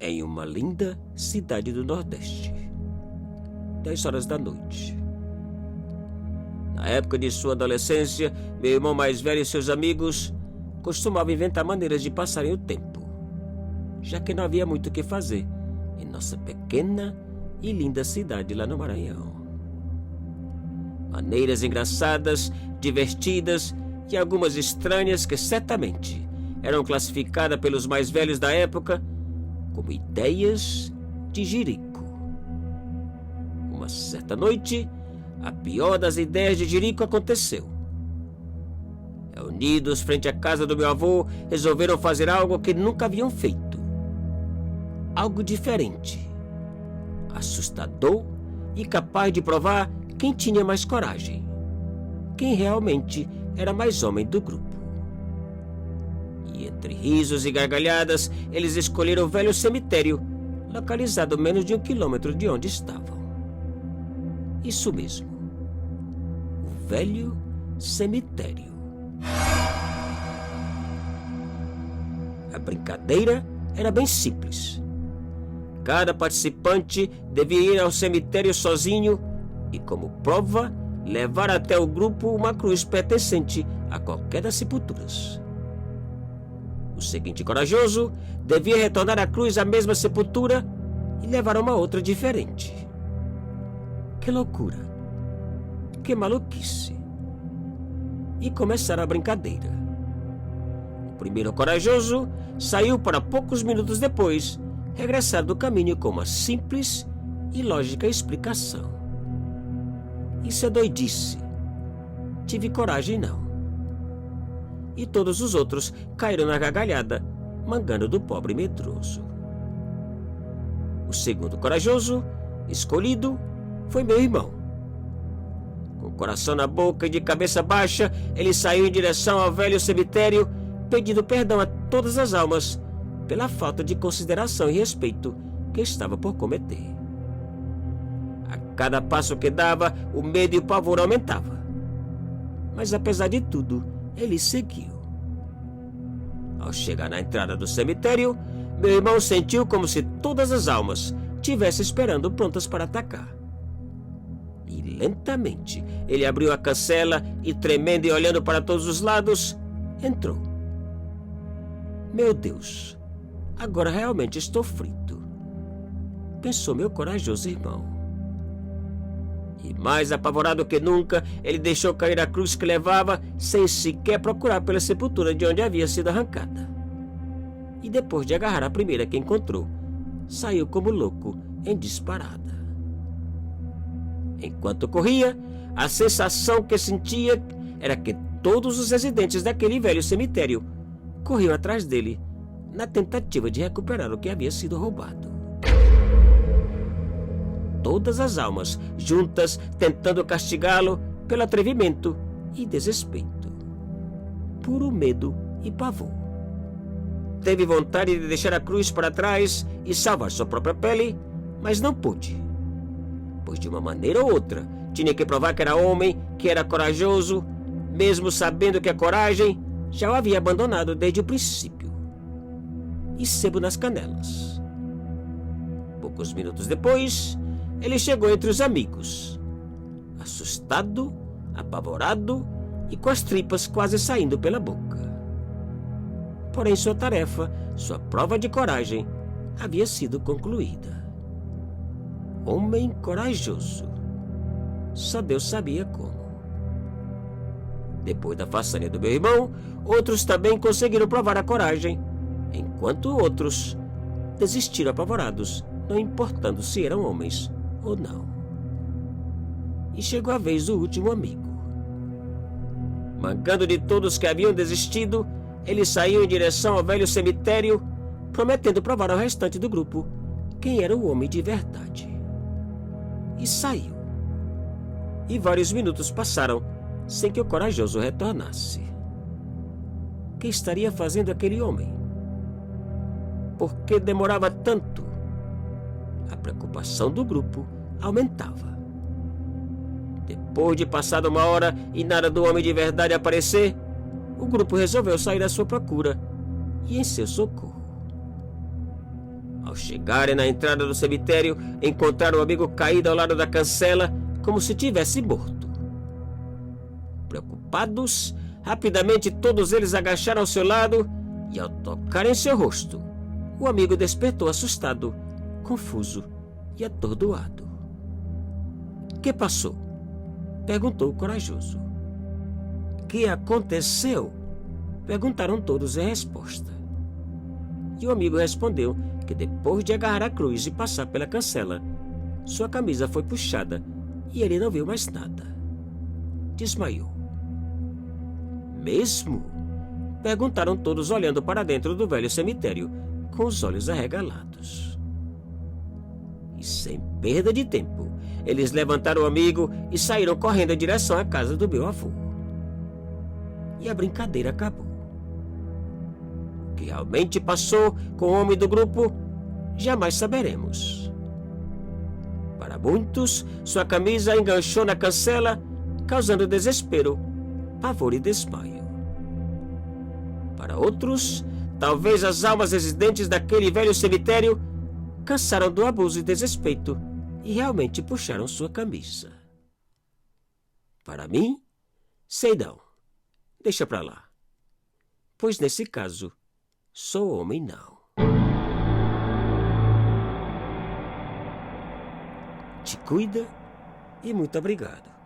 em uma linda cidade do Nordeste. 10 horas da noite. Na época de sua adolescência, meu irmão mais velho e seus amigos costumavam inventar maneiras de passarem o tempo, já que não havia muito o que fazer em nossa pequena e linda cidade lá no Maranhão. Maneiras engraçadas, divertidas e algumas estranhas que certamente eram classificadas pelos mais velhos da época como ideias de jirico. Uma certa noite, a pior das ideias de jirico aconteceu. Reunidos frente à casa do meu avô, resolveram fazer algo que nunca haviam feito. Algo diferente, assustador e capaz de provar quem tinha mais coragem, quem realmente era mais homem do grupo. E entre risos e gargalhadas, eles escolheram o velho cemitério, localizado a menos de 1 quilômetro de onde estavam. Isso mesmo, o velho cemitério. A brincadeira era bem simples. Cada participante devia ir ao cemitério sozinho e, como prova, levar até o grupo uma cruz pertencente a qualquer das sepulturas. O seguinte corajoso devia retornar a cruz à mesma sepultura e levar uma outra diferente. Que loucura! Que maluquice! E começaram a brincadeira. O primeiro corajoso saiu para poucos minutos depois regressar do caminho com uma simples e lógica explicação. Isso é doidice. Tive coragem não. E todos os outros caíram na gargalhada, mangando do pobre medroso. O segundo corajoso, escolhido, foi meu irmão. Com o coração na boca e de cabeça baixa, ele saiu em direção ao velho cemitério, pedindo perdão a todas as almas pela falta de consideração e respeito que estava por cometer. A cada passo que dava, o medo e o pavor aumentavam. Mas apesar de tudo, ele seguiu. Ao chegar na entrada do cemitério, meu irmão sentiu como se todas as almas estivessem esperando prontas para atacar. E lentamente ele abriu a cancela e, tremendo e olhando para todos os lados, entrou. Meu Deus, agora realmente estou frito, pensou meu corajoso irmão. E mais apavorado que nunca, ele deixou cair a cruz que levava, sem sequer procurar pela sepultura de onde havia sido arrancada. E depois de agarrar a primeira que encontrou, saiu como louco em disparada. Enquanto corria, a sensação que sentia era que todos os residentes daquele velho cemitério corriam atrás dele na tentativa de recuperar o que havia sido roubado. Todas as almas juntas tentando castigá-lo pelo atrevimento e desrespeito. Puro medo e pavor. Teve vontade de deixar a cruz para trás e salvar sua própria pele, mas não pôde. Pois de uma maneira ou outra tinha que provar que era homem, que era corajoso, mesmo sabendo que a coragem já o havia abandonado desde o princípio. E sebo nas canelas. Poucos minutos depois, ele chegou entre os amigos, assustado, apavorado e com as tripas quase saindo pela boca. Porém, sua tarefa, sua prova de coragem, havia sido concluída. Homem corajoso. Só Deus sabia como. Depois da façanha do meu irmão, outros também conseguiram provar a coragem, enquanto outros desistiram apavorados, não importando se eram homens ou não. E chegou a vez do último amigo. Mangando de todos que haviam desistido, ele saiu em direção ao velho cemitério, prometendo provar ao restante do grupo quem era o homem de verdade. E saiu. E vários minutos passaram sem que o corajoso retornasse. O que estaria fazendo aquele homem? Por que demorava tanto? A preocupação do grupo aumentava. Depois de passada 1 hora e nada do homem de verdade aparecer, o grupo resolveu sair à sua procura e em seu socorro. Ao chegarem na entrada do cemitério, encontraram o amigo caído ao lado da cancela, como se tivesse morto. Preocupados, rapidamente todos eles agacharam ao seu lado e, ao tocar em seu rosto, o amigo despertou assustado, confuso e atordoado. "Que passou?" perguntou o corajoso. "Que aconteceu?" perguntaram todos em resposta. E o amigo respondeu que depois de agarrar a cruz e passar pela cancela, sua camisa foi puxada e ele não viu mais nada. Desmaiou. "Mesmo?" perguntaram todos, olhando para dentro do velho cemitério com os olhos arregalados. E sem perda de tempo, eles levantaram o amigo e saíram correndo em direção à casa do meu avô. E a brincadeira acabou. O que realmente passou com o homem do grupo, jamais saberemos. Para muitos, sua camisa enganchou na cancela, causando desespero, pavor e desmaio. Para outros, talvez as almas residentes daquele velho cemitério cansaram do abuso e desrespeito e realmente puxaram sua camisa. Para mim, sei não. Deixa pra lá. Pois nesse caso, sou homem não. Te cuida e muito obrigado.